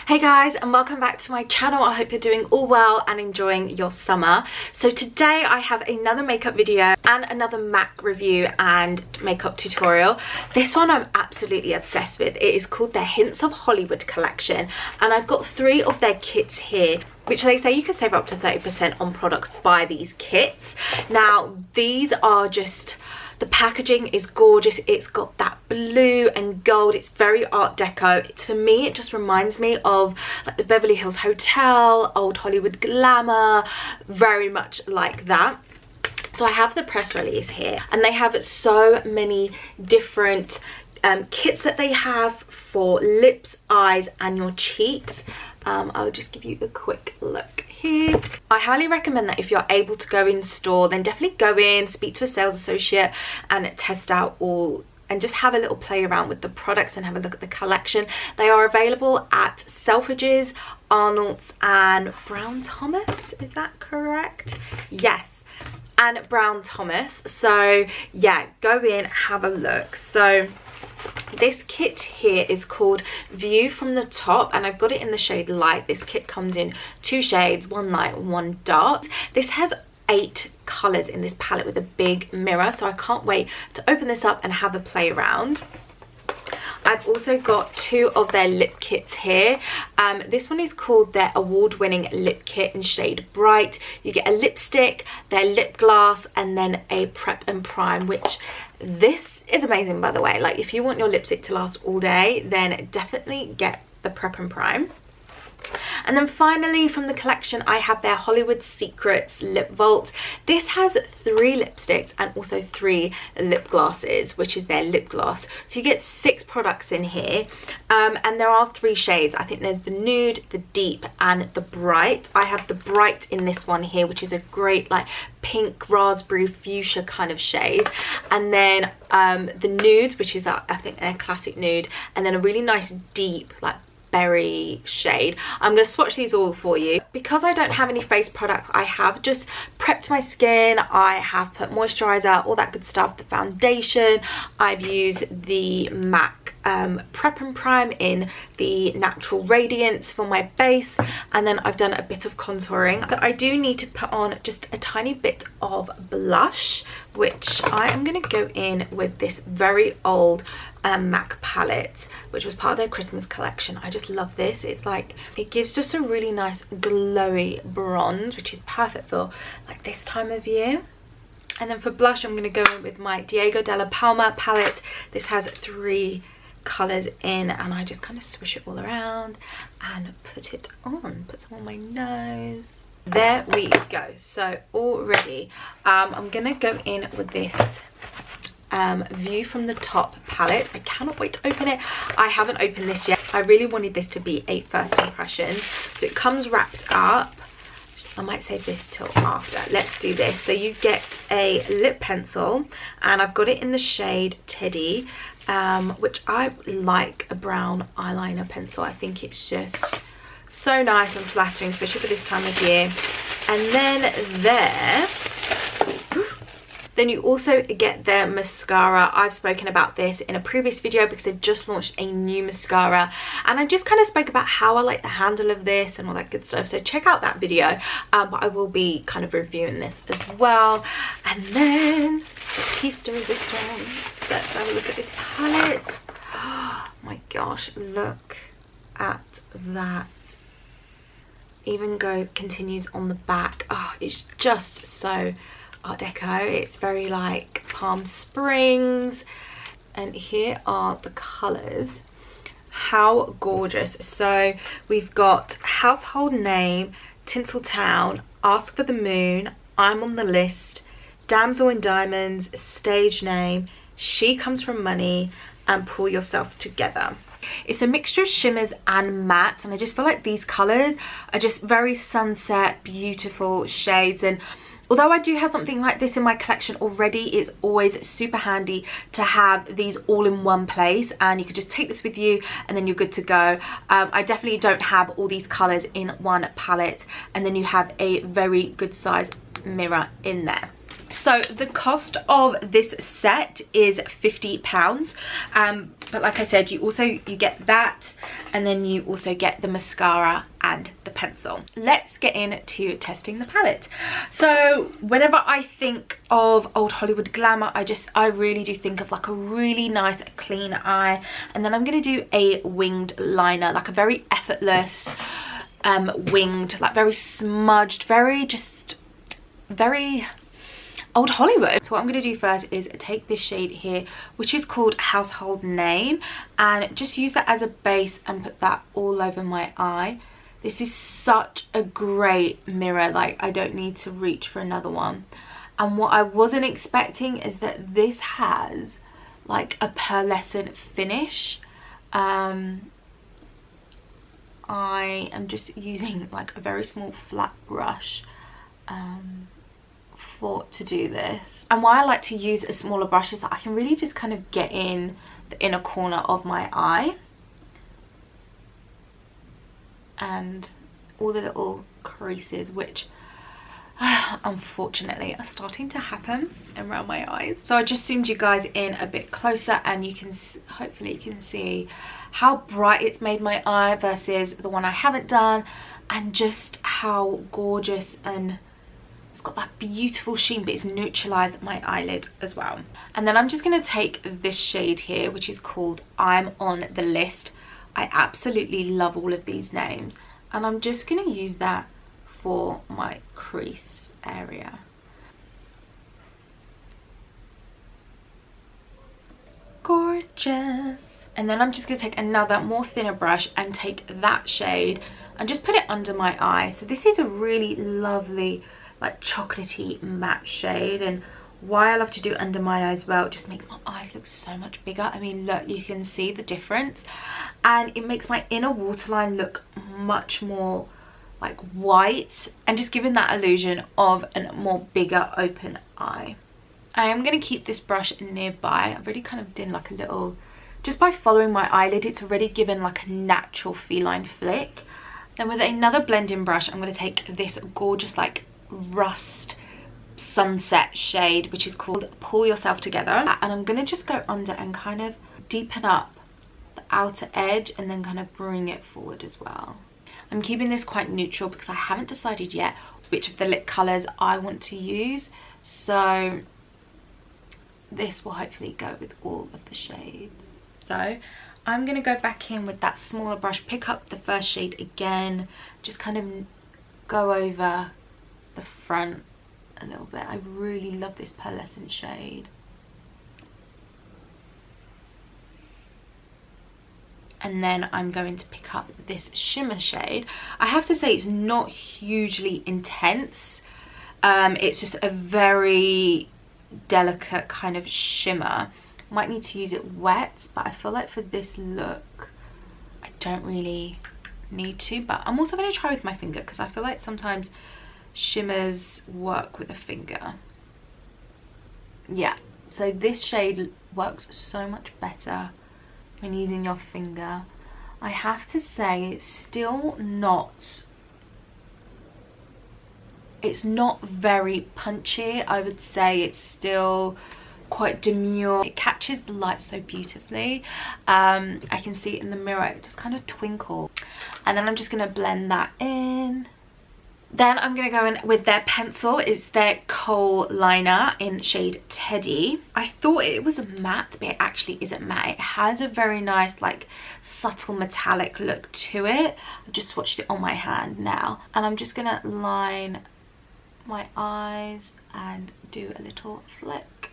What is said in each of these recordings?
Hey guys, and welcome back to my channel. I hope you're doing all well and enjoying your summer. So today I have another makeup video and another MAC review and makeup tutorial. This one I'm absolutely obsessed with. It is called their Hints of Hollywood collection, and I've got 3 of their kits here, which they say you can save up to 30% on products by these kits. Now these are just, the packaging is gorgeous. It's got that blue and gold. It's very art deco. To me, it just reminds me of like the Beverly Hills Hotel, old Hollywood glamour, very much like that. So I have the press release here, and they have so many different kits that they have for lips, eyes and your cheeks. I'll just give you a quick look here. I highly recommend that if you're able to go in store, then definitely go in, speak to a sales associate and test out all, and just have a little play around with the products and have a look at the collection. They are available at Selfridges, Arnold's and Brown Thomas, is that correct? Yes, and Brown Thomas. So yeah, go in, have a look. So this kit here is called View from the Top, and I've got it in the shade Light. This kit comes in 2 shades, 1 light and 1 dark. This has 8 colours in this palette with a big mirror, so I can't wait to open this up and have a play around. I've also got 2 of their lip kits here. This one is called their award-winning lip kit in shade Bright. You get a lipstick, their lip gloss, and then a prep and prime, which this is amazing, by the way. Like, if you want your lipstick to last all day, then definitely get the prep and prime. And then finally from the collection, I have their Hollywood Secrets Lip Vault. This has 3 lipsticks and also 3 lip glosses, which is their lip gloss. So you get 6 products in here, and there are 3 shades. I think there's the nude, the deep and the bright. I have the bright in this one here, which is a great like pink raspberry fuchsia kind of shade, and then the nude, which is I think their classic nude, and then a really nice deep like berry shade. I'm going to swatch these all for you. Because I don't have any face products, I have just prepped my skin. I have put moisturizer, all that good stuff, the foundation. I've used the MAC Prep and Prime in the Natural Radiance for my base, and then I've done a bit of contouring. But I do need to put on just a tiny bit of blush, which I am going to go in with this very old MAC palette, which was part of their Christmas collection. I just love this. It's like, it gives just a really nice glowy bronze, which is perfect for like this time of year. And then for blush, I'm going to go in with my Diego de la Palma palette. This has 3 colours in, and I just kind of swish it all around and put it on, put some on my nose. There we go. So already I'm gonna go in with this View from the Top palette. I cannot wait to open it. I haven't opened this yet. I really wanted this to be a first impression. So it comes wrapped up. I might save this till after. Let's do this. So you get a lip pencil, and I've got it in the shade Teddy, which I like, a brown eyeliner pencil. I think it's just so nice and flattering, especially for this time of year. And then you also get their mascara. I've spoken about this in a previous video because they've just launched a new mascara, and I just kind of spoke about how I like the handle of this and all that good stuff, so check out that video. But I will be kind of reviewing this as well. And then the piece de resistance. Let's have a look at this palette. Oh my gosh, look at that. Even continues on the back. Oh, it's just so art deco. It's very like Palm Springs, and here are the colors. How gorgeous. So we've got Household Name, Tinseltown, Ask for the Moon, I'm on the List, Damsel in Diamonds, Stage Name, She Comes from Money and Pull Yourself Together. It's a mixture of shimmers and mattes, and I just feel like these colors are just very sunset, beautiful shades. And although I do have something like this in my collection already, it's always super handy to have these all in one place, and you could just take this with you and then you're good to go. I definitely don't have all these colors in one palette, and then you have a very good size mirror in there. So the cost of this set is £50, but like I said, you get that, and then you also get the mascara and the pencil. Let's get into testing the palette. So whenever I think of old Hollywood glamour, I really do think of like a really nice clean eye, and then I'm gonna do a winged liner, like a very effortless winged, like very smudged, very old Hollywood. So what I'm going to do first is take this shade here, which is called Household Name, and just use that as a base and put that all over my eye. This is such a great mirror, like I don't need to reach for another one. And what I wasn't expecting is that this has like a pearlescent finish. I am just using like a very small flat brush to do this, and why I like to use a smaller brush is that I can really just kind of get in the inner corner of my eye and all the little creases, which unfortunately are starting to happen around my eyes. So I just zoomed you guys in a bit closer, and you can hopefully you can see how bright it's made my eye versus the one I haven't done, and just how gorgeous, and it's got that beautiful sheen, but it's neutralized my eyelid as well. And then I'm just going to take this shade here, which is called I'm on the List. I absolutely love all of these names, and I'm just going to use that for my crease area. Gorgeous. And then I'm just going to take another more thinner brush and take that shade and just put it under my eye. So this is a really lovely like chocolatey matte shade, and why I love to do it under my eye as well, it just makes my eyes look so much bigger. I mean, look, you can see the difference, and it makes my inner waterline look much more like white, and just giving that illusion of a more bigger open eye. I am going to keep this brush nearby. I've already kind of done like a little, just by following my eyelid, it's already given like a natural feline flick. Then with another blending brush, I'm going to take this gorgeous like rust sunset shade, which is called Pull Yourself Together, and I'm going to just go under and kind of deepen up the outer edge and then kind of bring it forward as well. I'm keeping this quite neutral because I haven't decided yet which of the lip colours I want to use, so this will hopefully go with all of the shades. So I'm going to go back in with that smaller brush, pick up the first shade again, just kind of go over the front a little bit. I really love this pearlescent shade. And then I'm going to pick up this shimmer shade. I have to say it's not hugely intense. It's just a very delicate kind of shimmer. Might need to use it wet, but I feel like for this look I don't really need to. But I'm also going to try with my finger because I feel like sometimes shimmers work with a finger. Yeah, so this shade works so much better when using your finger. I have to say it's not very punchy. I would say it's still quite demure. It catches the light so beautifully. I can see it in the mirror, it just kind of twinkles. And then I'm just going to blend that in. Then I'm going to go in with their pencil. It's their kohl liner in shade Teddy. I thought it was a matte, but it actually isn't matte. It has a very nice like subtle metallic look to it. I've just swatched it on my hand now, and I'm just going to line my eyes and do a little flick.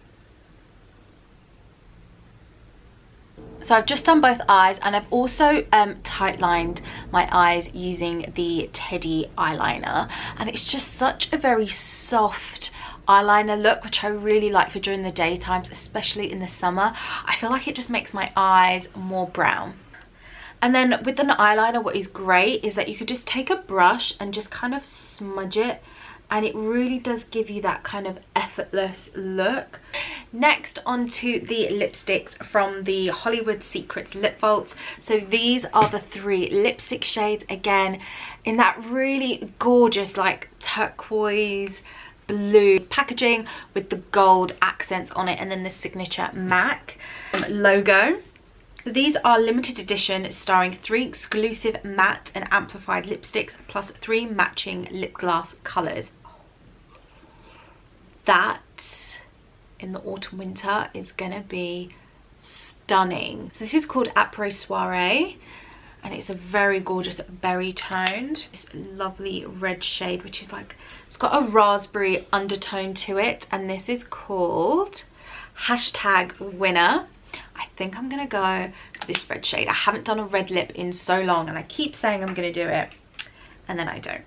So I've just done both eyes, and I've also tight lined my eyes using the Teddy eyeliner, and it's just such a very soft eyeliner look, which I really like for during the daytimes, especially in the summer. I feel like it just makes my eyes more brown. And then with an eyeliner, what is great is that you could just take a brush and just kind of smudge it, and it really does give you that kind of effortless look. Next, onto the lipsticks from the Hollywood Secrets Lip Vaults. So these are the 3 lipstick shades, again in that really gorgeous like turquoise blue packaging with the gold accents on it, and then the signature MAC logo. So these are limited edition, starring 3 exclusive matte and amplified lipsticks plus 3 matching lip gloss colours. That in the autumn winter is gonna be stunning. So this is called Après Soirée, and it's a very gorgeous berry toned, this lovely red shade, which is like, it's got a raspberry undertone to it, and this is called #winner. I think I'm gonna go for this red shade. I haven't done a red lip in so long, and I keep saying I'm gonna do it and then I don't.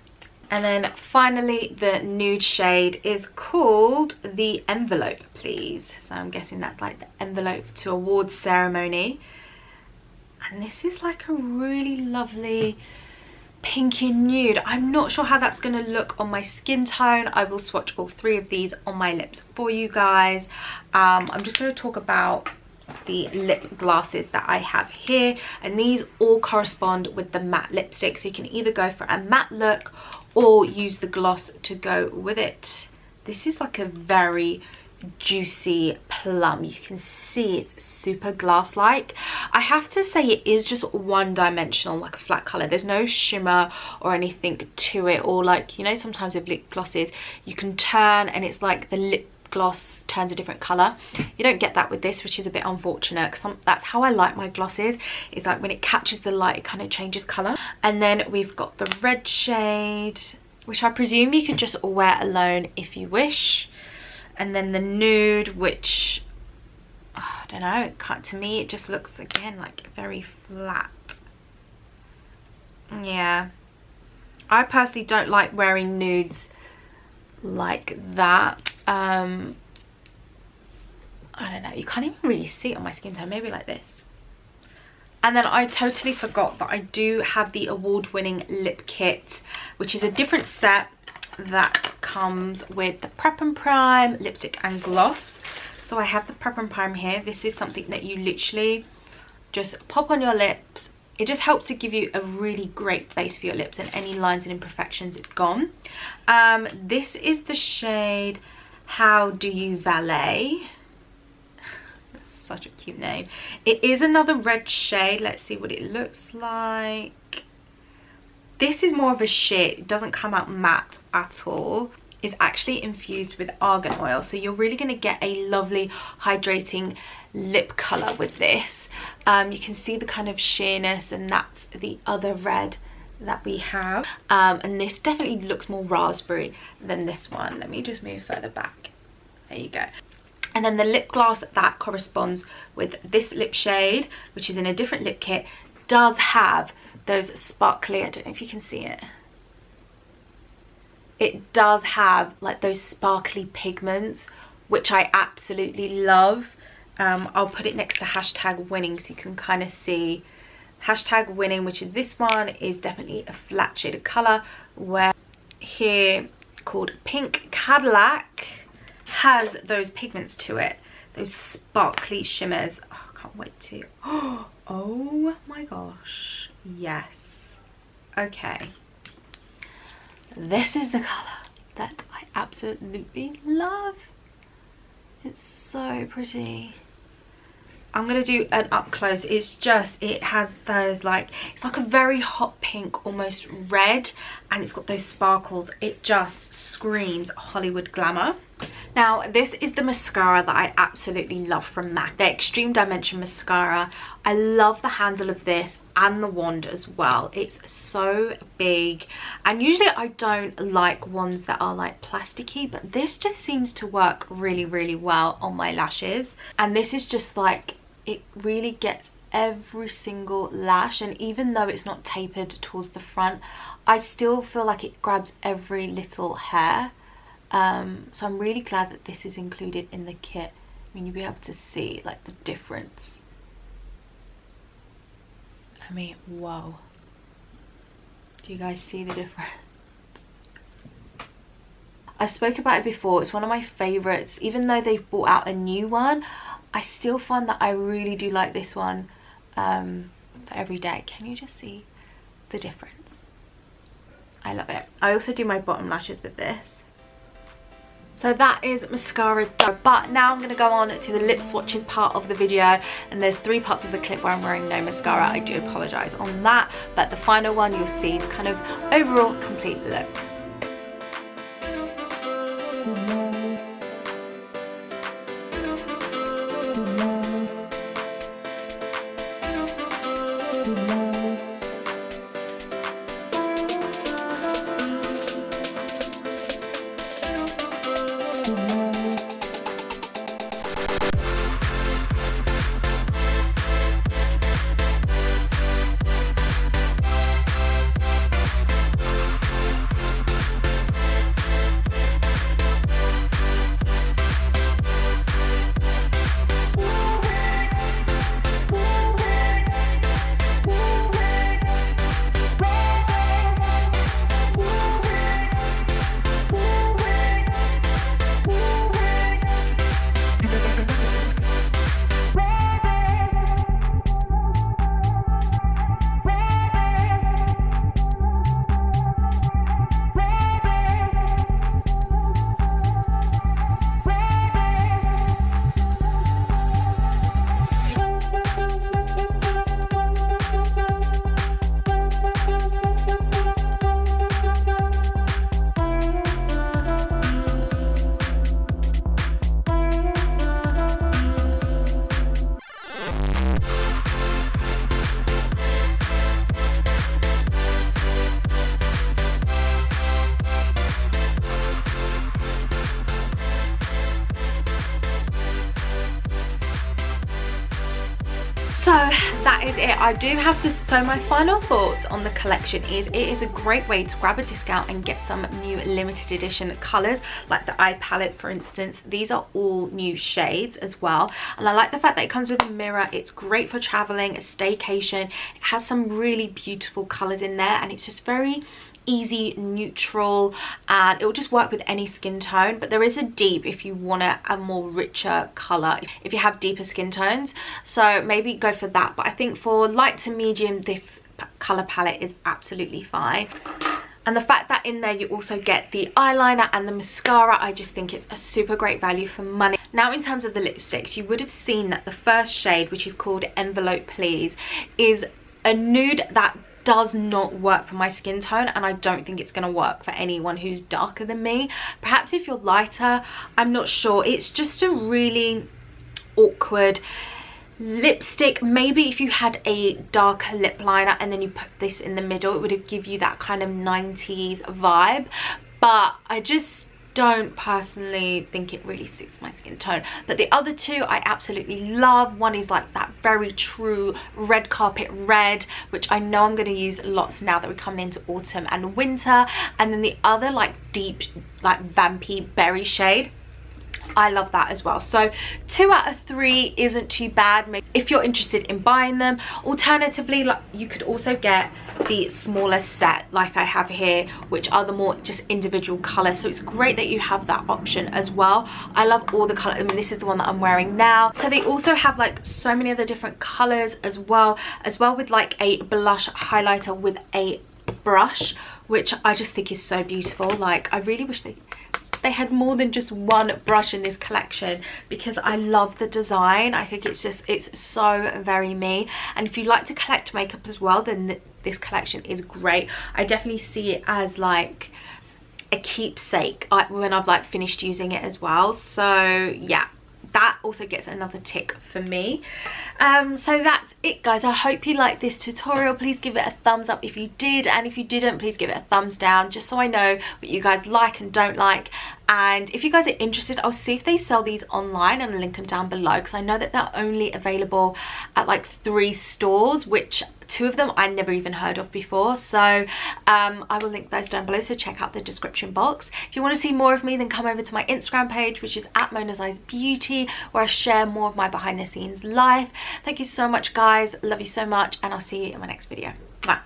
And then finally the nude shade is called The Envelope Please. So I'm guessing that's like the envelope to awards ceremony. And this is like a really lovely pinky nude. I'm not sure how that's going to look on my skin tone. I will swatch all 3 of these on my lips for you guys. I'm just going to talk about the lip glosses that I have here, and these all correspond with the matte lipstick, so you can either go for a matte look or use the gloss to go with it. This is like a very juicy plum. You can see it's super glass like. I have to say it is just one dimensional, like a flat color. There's no shimmer or anything to it, or like, you know, sometimes with lip glosses you can turn and it's like the lip gloss turns a different color. You don't get that with this, which is a bit unfortunate, because that's how I like my glosses. It's like when it catches the light it kind of changes color. And then we've got the red shade, which I presume you could just wear alone if you wish. And then the nude, which I don't know, to me it just looks again like very flat. Yeah, I personally don't like wearing nudes like that. I don't know, you can't even really see it on my skin tone, maybe like this. And then I totally forgot that I do have the award-winning lip kit, which is a different set that comes with the Prep and Prime lipstick and gloss. So I have the Prep and Prime here. This is something that you literally just pop on your lips. It just helps to give you a really great base for your lips, and any lines and imperfections, it's gone. This is the shade How Do You Valet. That's such a cute name. It is another red shade. Let's see what it looks like. This is more of a sheer. It doesn't come out matte at all. It's actually infused with argan oil, so you're really going to get a lovely hydrating lip color with this. You can see the kind of sheerness, and that's the other red that we have. And this definitely looks more raspberry than this one. Let me just move further back. There you go. And then the lip gloss that corresponds with this lip shade, which is in a different lip kit, does have those sparkly, I don't know if you can see it. It does have like those sparkly pigments, which I absolutely love. I'll put it next to #winning so you can kind of see. #winning, which is this one, is definitely a flat shade of color, where here called Pink Cadillac has those pigments to it, those sparkly shimmers. Oh, I can't wait to. Oh my gosh, yes. Okay, this is the color that I absolutely love. It's so pretty. I'm gonna do an up close. It's just, it has those like, it's like a very hot pink, almost red, and it's got those sparkles. It just screams Hollywood glamour. Now this is the mascara that I absolutely love from MAC, the Extreme Dimension mascara. I love the handle of this and the wand as well. It's so big, and usually I don't like ones that are like plasticky, but this just seems to work really, really well on my lashes. And this is just like, it really gets every single lash, and even though it's not tapered towards the front, I still feel like it grabs every little hair. So I'm really glad that this is included in the kit. I mean, you'll be able to see like the difference. I mean, whoa. Do you guys see the difference? I spoke about it before. It's one of my favorites. Even though they've brought out a new one, I still find that I really do like this one for every day. Can you just see the difference? I love it. I also do my bottom lashes with this. So that is mascara done, but now I'm going to go on to the lip swatches part of the video, and there's 3 parts of the clip where I'm wearing no mascara. I do apologise on that, but the final one you'll see the kind of overall complete look. So that is it. I do have to, so my final thoughts on the collection is it is a great way to grab a discount and get some new limited edition colours, like the eye palette for instance. These are all new shades as well, and I like the fact that it comes with a mirror. It's great for travelling, a staycation. It has some really beautiful colours in there, and it's just very easy, neutral, and it will just work with any skin tone. But there is a deep if you want a more richer color if you have deeper skin tones, so maybe go for that. But I think for light to medium, this color palette is absolutely fine. And the fact that in there you also get the eyeliner and the mascara, I just think it's a super great value for money. Now in terms of the lipsticks, you would have seen that the first shade, which is called Envelope Please, is a nude that does not work for my skin tone, and I don't think it's going to work for anyone who's darker than me. Perhaps if you're lighter, I'm not sure. It's just a really awkward lipstick. Maybe if you had a darker lip liner and then you put this in the middle, it would give you that kind of 90s vibe, but I just don't personally think it really suits my skin tone. But the other two I absolutely love. One is like that very true red carpet red, which I know I'm going to use lots now that we're coming into autumn and winter, and then the other like deep like vampy berry shade. I love that as well. So 2 out of 3 isn't too bad. Maybe if you're interested in buying them. Alternatively, like, you could also get the smaller set like I have here, which are the more just individual colors. So it's great that you have that option as well. I love all the colors. I mean, this is the one that I'm wearing now. So they also have like so many other different colors as well with like a blush highlighter with a brush, which I just think is so beautiful. Like, I really wish they had more than just one brush in this collection, because I love the design. I think it's so very me. And if you like to collect makeup as well, then this collection is great. I definitely see it as like a keepsake when I've like finished using it as well. So yeah, that also gets another tick for me. So that's it, guys. I hope you liked this tutorial. Please give it a thumbs up if you did, and if you didn't, please give it a thumbs down, just so I know what you guys like and don't like. And if you guys are interested, I'll see if they sell these online and I'll link them down below, because I know that they're only available at like 3 stores, which 2 of them I never even heard of before. So I will link those down below, so check out the description box. If you want to see more of me, then come over to my Instagram page, which is at Mona's Eyes Beauty, where I share more of my behind the scenes life. Thank you so much, guys. Love you so much, and I'll see you in my next video. Mwah.